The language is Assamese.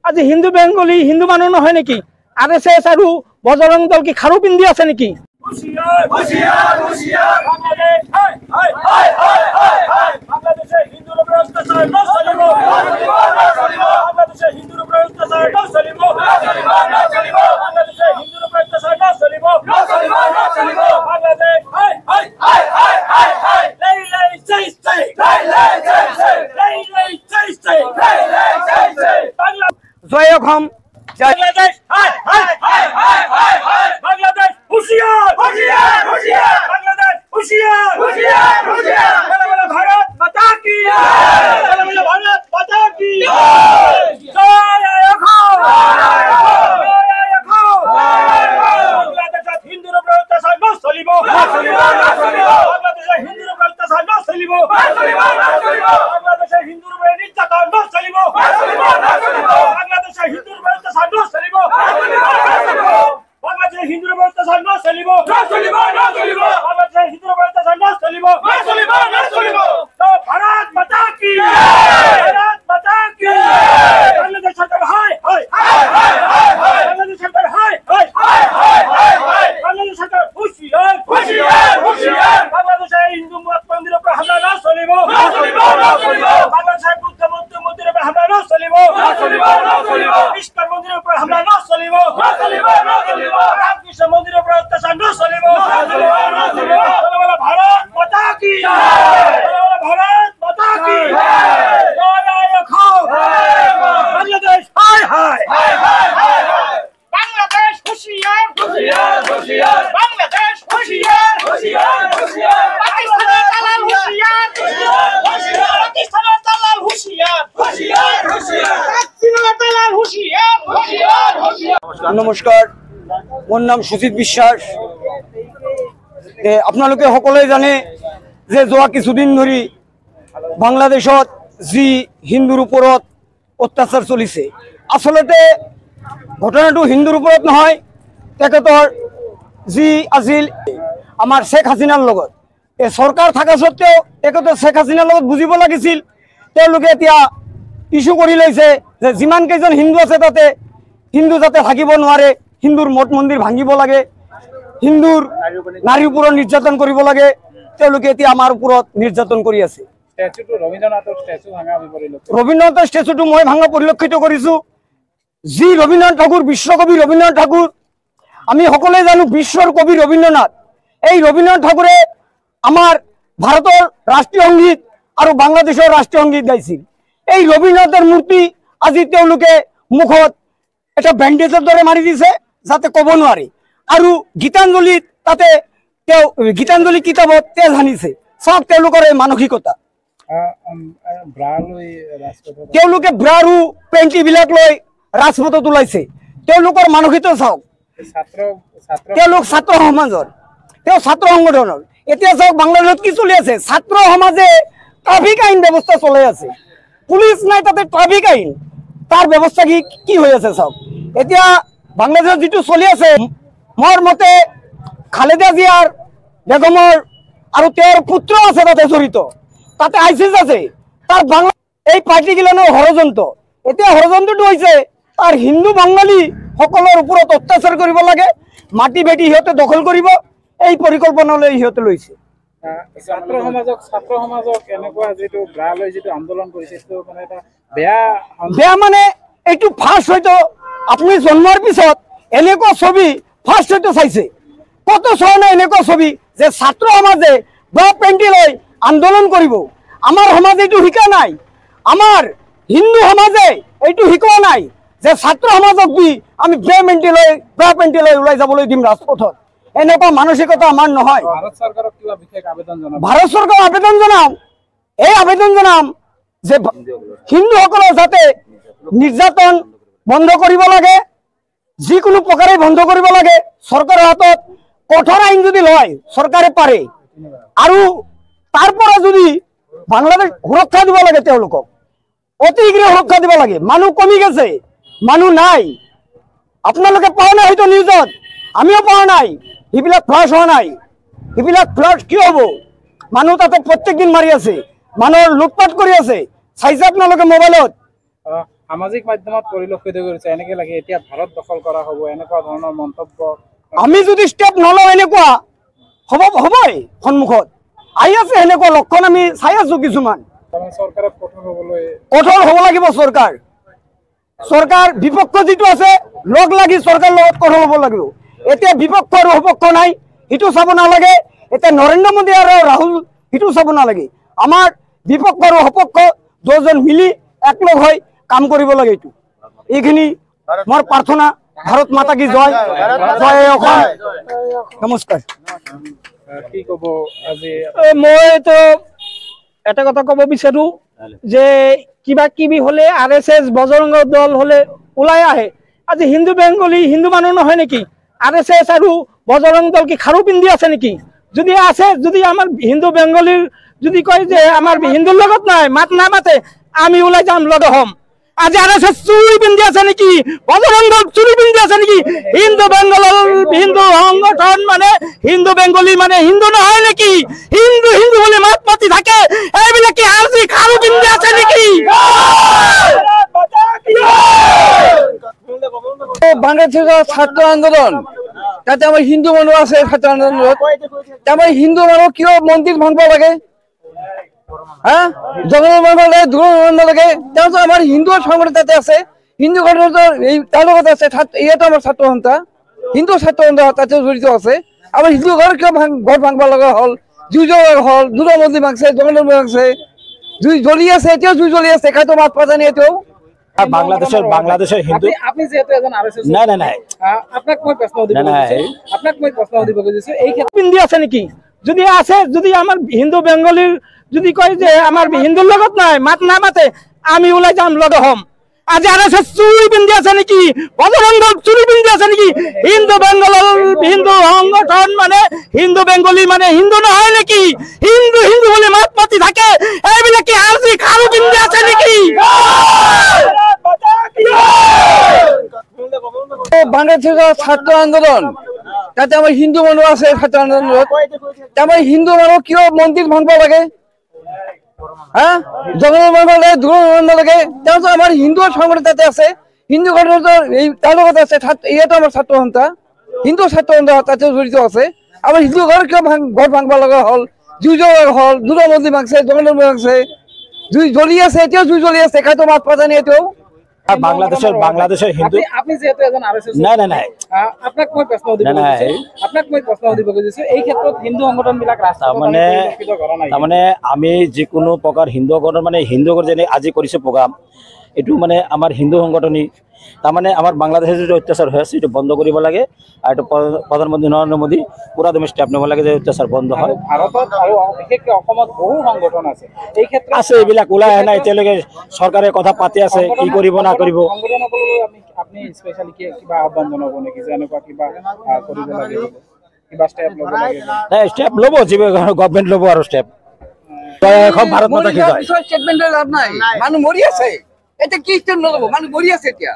আজি হিন্দু বেংগলী হিন্দু মানুহ নহয় নেকি? RSS আৰু বজৰং দল কি খাৰু পিন্ধি আছে নেকি? জয় অসম, জয় বাংলাদেশ। বাংলাদেশ হুঁশিয়ার, হুঁশিয়ার, হুঁশিয়ার। বাংলাদেশ হুঁশিয়ার, হুঁশিয়ার, হুঁশিয়ার। ভারত মাতা কি জয়, ভারত মাতা কি জয়। জয় অসম, জয় অসম। বাংলাদেশত হিন্দুৰ ওপৰত অত্যাচাৰ নচলিব, বাংলাদেশে হিন্দুৰ ওপৰত অত্যাচাৰ নচলিব, বাংলাদেশে হিন্দুৰ ওপৰত নিৰ্যাতন নচলিব, বাংলাদেশে হিন্দুৰ ওপৰত অত্যাচাৰ নচলিব, বাংলাদেশে হিন্দুৰ ওপৰত অত্যাচাৰ নচলিব, বাংলাদেশে হিন্দুৰ ওপৰত অত্যাচাৰ নচলিব। ভাৰত মাতা কি, ভাৰত মাতা কি। বাংলাদেশ সরকার হায় হায়, বাংলাদেশ সরকার হায় হায়, বাংলাদেশ সরকার হুঁশিয়ার, হুঁশিয়ার, হুঁশিয়ার। বাংলাদেশে হিন্দু মন্দিরের উপর হামলা না চলিব, বাংলাদেশে বুদ্ধ মন্দিরের উপর হামলা না চলিব, ইস্কন মন্দিরের উপর হামলা না চলিব, রামকৃষ্ণ মন্দিরের উপর অত্যাচার না চলিব। ভারত মাতা কি, ভারত মাতা কি জয় অসম। বাংলাদেশ হায় হায়, বাংলাদেশ হুঁশিয়ার, হুঁশিয়ার, হুঁশিয়ার। বাংলাদেশ হুঁশিয়ার, হুঁশিয়ার, হুঁশিয়ার। পাকিস্তানের দালাল হুঁশিয়ার, হুঁশিয়ার। পাকিস্তানের দালাল হুঁশিয়ার, হুঁশিয়ার, হুঁশিয়ার। চীনের দালাল হুঁশিয়ার, হুঁশিয়ার, হুঁশিয়ার। নমস্কাৰ, মোৰ নাম সুজিত বিশ্বাস। আপোনালোকে সকলোৱে জানে যে যোৱা কিছুদিন ধৰি বাংলাদেশত যি হিন্দুৰ ওপৰত অত্যাচাৰ চলিছে, আচলতে ঘটনাটো হিন্দুৰ ওপৰত নহয়, তেখেতৰ যি আছিল আমাৰ শেখ হাছিনাৰ লগত এই চৰকাৰ থকা সত্ত্বেও তেখেতে শেখ হাছিনাৰ লগত বুজিব লাগিছিল। তেওঁলোকে এতিয়া ইস্যু কৰি লৈছে যে যিমান কেইজন হিন্দু আছে তাতে হিন্দু যাতে থাকিব নোৱাৰে, হিন্দুৰ মঠ মন্দিৰ ভাঙিব লাগে, হিন্দুৰ নাৰীৰ ওপৰত নিৰ্যাতন কৰিব লাগে। তেওঁলোকে এতিয়া আমাৰ ওপৰত নিৰ্যাতন কৰি আছে। ৰবীন্দ্ৰনাথৰ ষ্টেচুটো মই ভাঙা পৰিলক্ষিত কৰিছোঁ। যি ৰবীন্দ্ৰনাথ ঠাকুৰ, বিশ্বকবি ৰবীন্দ্ৰনাথ ঠাকুৰ, আমি সকলোৱে জানো বিশ্বৰ কবি ৰবীন্দ্ৰনাথ। এই ৰবীন্দ্ৰনাথ ঠাকুৰে আমাৰ ভাৰতৰ ৰাষ্ট্ৰীয় সংগীত আৰু বাংলাদেশৰ ৰাষ্ট্ৰীয় সংগীত গাইছিল। এই ৰবীন্দ্ৰনাথৰ মূৰ্তি আজি তেওঁলোকে মুখত এটা বেণ্ডেজৰ দৰে মাৰি দিছে যাতে ক'ব নোৱাৰে, আৰু গীতাঞ্জলিত তাতে তেওঁ গীতাঞ্জলি কিতাপত তেজ সানিছে। চাওক তেওঁলোকৰ এই মানসিকতা। তেওঁলোকে ব্ৰা আৰু পেণ্টিবিলাক লৈ ৰাজপথত ওলাইছে। তেওঁলোকৰ মানসিকতা চাওক। তেওঁলোক ছাত্ৰ সমাজৰ, তেওঁ ছাত্ৰ সংগঠনৰ। এতিয়া চাওক বাংলাদেশত কি চলি আছে, ছাত্ৰ সমাজে ট্ৰাফিক আইন ব্যৱস্থা চলাই আছে, পুলিচ নাই তাতে ট্ৰাফিক আইন, তাৰ ব্যৱস্থা কি হৈ আছে চাওক। এতিয়া বাংলাদেশত যিটো চলি আছে, মোৰ মতে খালেদা জিয়াৰ বেগমৰ আৰু তেওঁৰ পুত্ৰ আছে তাতে জড়িত, তাতে আইচিছ আছে। তাৰ বাংলা এই পাৰ্টিগিলানৰ ষড়যন্ত্ৰ। এতিয়া ষড়যন্ত্ৰটো হৈছে তাৰ হিন্দু বাঙালী সকলৰ ওপৰত অত্যাচাৰ কৰিব লাগে, মাটি বেটি সিহঁতে দখল কৰিব, এই পৰিকল্পনালৈ সিহঁতে লৈছে। ছাত্ৰ সমাজক এনেকুৱা যিটো ব্ৰা লৈ যিটো আন্দোলন কৰিছে, মানে এটা বেয়া মানে এইটো ফাৰ্ষ্ট হয়তো আপুনি জন্মৰ পিছত এনেকুৱা ছবি ফাৰ্ষ্ট হয়তো চাইছে, কত চোৱা নাই এনেকুৱা ছবি যে ছাত্ৰ সমাজে ব্ৰা পেণ্টি লৈ আন্দোলন কৰিব। আমাৰ সমাজে এইটো শিকা নাই, আমাৰ হিন্দু সমাজে এইটো শিকোৱা নাই যে ছাত্ৰ সমাজক দি আমি ব্ৰা পেণ্টি লৈ ওলাই যাবলৈ দিম ৰাজপথত। এনেকুৱা মানসিকতা আমাৰ নহয়। ভাৰত চৰকাৰক কিবা বিশেষ আবেদন জনাব? ভাৰত চৰকাৰক আবেদন জনাম, এই আবেদন জনাম যে হিন্দুসকলৰ যাতে নিৰ্যাতন বন্ধ কৰিব লাগে, যিকোনো প্ৰকাৰে বন্ধ কৰিব লাগে। চৰকাৰৰ হাতত কঠোৰ আইন যদি লয় চৰকাৰে পাৰে, আৰু তাৰ পৰা যদি বাংলাদেশ সুৰক্ষা দিব লাগে, তেওঁলোকক অতি শীঘ্ৰে সুৰক্ষা দিব লাগে। মানুহ কমি গেছে, মানুহ নাই। আপোনালোকে পোৱা নাই হয়তো নিউজত, আমিও পোৱা নাই। সেইবিলাক ফ্লাছ হোৱা নাই, সেইবিলাক ফ্লাছ কিয় হ'ব? মানুহ তাতে প্ৰত্যেক দিন মাৰি আছে, মানুহৰ লুটপাট কৰি আছে, চাইছে আপোনালোকে মোবাইলত। সামাজিক মাধ্যমত পৰিলক্ষিত কৰিছে এনেকে লাগে এতিয়া ভাৰত দখল কৰা হ'ব এনেকুৱা ধৰণৰ মন্তব্য আমি যদি ষ্টেপ নলওঁ এনেকুৱা হ'বই সন্মুখত আহি আছে এনেকুৱা লক্ষণ আমি চাই আছো কিছুমান তাৰমানে চৰকাৰক কঠোৰ হ'ব লাগিব চৰকাৰ বিপক্ষ যিটো আছে লগ লাগি চৰকাৰ লগত কঠোৰ হ'ব লাগিব এতিয়া বিপক্ষ আৰু সপক্ষ নাই সেইটো চাব নালাগে এতিয়া নৰেন্দ্ৰ মোদী আৰু ৰাহুল সেইটো চাব নালাগে আমাৰ বিপক্ষ আৰু সপক্ষ দুজন মিলি একলগ হৈ কাম কৰিব লাগে এইটো এইখিনি মোৰ প্ৰাৰ্থনা ভাৰত মাতা কি জয় জয় অসম নমস্কাৰ কি ক'ব আজি মইতো এটা কথা ক'ব বিচাৰো যে কিবা কিবি হলে RSS বজৰংগ দল হলে ওলাই আহে আজি হিন্দু বেংগলী হিন্দু মানুহ নহয় নেকি RSS আৰু বজৰং দল কি খাৰু পিন্ধি আছে নেকি যদি আছে যদি আমাৰ হিন্দু বেংগলীৰ যদি কয় যে আমাৰ হিন্দুৰ লগত নাই মাত নামাতে আমি ওলাই যাম লগ হম আজি RSS চুৰি পিন্ধি আছে নেকি বজৰং দল চুৰি পিন্ধি আছে নেকি হিন্দু বেংগলৰ হিন্দু সংগঠন মানে হিন্দু বেংগলী মানে হিন্দু নহয় নেকি হিন্দু হিন্দু বলে মাত পাতি থাকে এইবিলাক কি আজি খাৰু পিন্ধি আছে নেকি বাংলাদেশের ছাত্র আন্দোলন তাতে আমার হিন্দু মানুষ আছে ছাত্র আন্দোলনত আমার হিন্দু মানুষ কিয় মন্দির ভাঙব লাগে হ্যাঁ জগন্নাথ মানব লাগে দূর লাগে আমার হিন্দু সংগঠন তাতে আছে হিন্দু সংগঠন এই তার লগত আছে ইয়াতো আমার ছাত্র সন্থা হিন্দু ছাত্র সন্থা তাতে জড়িত আছে আমার হিন্দু ঘর কিয় ঘর ভাঙব লগা হল জুই জ্বলা হল দুর্গা মন্দির ভাঙছে জগন্নাথ ভাঙছে জুই জ্বলি আছে এতিয়াও জুই জ্বলি আছে খাইতো মাত পাতা নেই এতিয়াও বাংলাদেশের হিন্দু আপনি যেহেতু এজন RSS নাই আপনাক মই প্ৰশ্ন সুধিব খুজিছো এই ক্ষেত্ৰত পিন্ধি আছে নেকি যদি আছে যদি আমাৰ হিন্দু বেংগলীৰ যদি কয় যে আমাৰ হিন্দুৰ লগত নাই মাত নামাতে আমি ওলাই যাম লগ হম আজি RSS চুৰি পিন্ধি আছে নেকি বজৰং দল চুৰি পিন্ধি আছে নেকি হিন্দু বেংগলৰ হিন্দু সংগঠন মানে হিন্দু বেংগলী মানে হিন্দু নহয় নেকি হিন্দু হিন্দু বলে মাত পাতি থাকে এইবিলাক কি আজি খাৰু পিন্ধি আছে নেকি বাংলাদেশের ছাত্র আন্দোলন তাতে আমার হিন্দু মানুষ আছে ছাত্র আন্দোলনত আমার হিন্দু মানুষ কিয় মন্দির ভাঙব লাগে হ্যাঁ জগন্নাথ মানব লাগে দূর লাগে আমার হিন্দু সংগঠন তাতে আছে হিন্দু সংগঠন এই তার লগত আছে ইয়াতো আমার ছাত্র সন্থা হিন্দু ছাত্র সন্থা তাতে জড়িত আছে আমার হিন্দু ঘর কিয় ঘর ভাঙব লগা হল জুই জ্বলা হল দুর্গা মন্দির ভাঙছে জগন্নাথ ভাঙছে জুই জ্বলি আছে এতিয়াও জুই জ্বলি আছে খাইতো মাত পাতা নেই এতিয়াও বাংলাদেশের হিন্দু আপনি যেহেতু এজন RSS নাই আপনাক মই প্ৰশ্ন সুধিব খুজিছো এই ক্ষেত্ৰত হিন্দু সংগঠন বিলাক তাৰমানে আমি যিকোনো প্ৰকাৰ হিন্দু সংগঠন মানে হিন্দু যেনে আজি কৰিছে প্ৰগ্ৰাম এইটো মানে আমাৰ হিন্দু সংগঠনী তাৰমানে আমাৰ বাংলাদেশে যিটো অত্যাচাৰ হৈ আছে এইটো বন্ধ কৰিব লাগে আৰু এইটো প্ৰধানমন্ত্ৰী নৰেন্দ্ৰ মোদী পুৰা তুমি ষ্টেপ ল'ব লাগে যে অত্যাচাৰ বন্ধ হয় ভাৰতত আৰু বিশেষকৈ অসমত বহু সংগঠন আছে এই ক্ষেত্ৰত আছে এইবিলাক ওলাই অহা নাই এতিয়ালৈকে চৰকাৰে কথা পাতি আছে কি কৰিব না কৰিব সংগঠনসকললৈ আপুনি স্পেচিয়েলি কিবা আহ্বান জনাব নেকি যে এনেকুৱা কিবা কৰিব লাগে কিবা ষ্টেপ ল'ব লাগে ষ্টেপ ল'ব গভৰ্ণমেণ্ট ল'ব আৰু ষ্টেপ ভাৰত মাতা কি জয় স্টেটমেন্টেৰ লাভ নাই মানুষ মৰি আছে এটা কি স্টেট নলব মানুষ মৰি আছে এতিয়া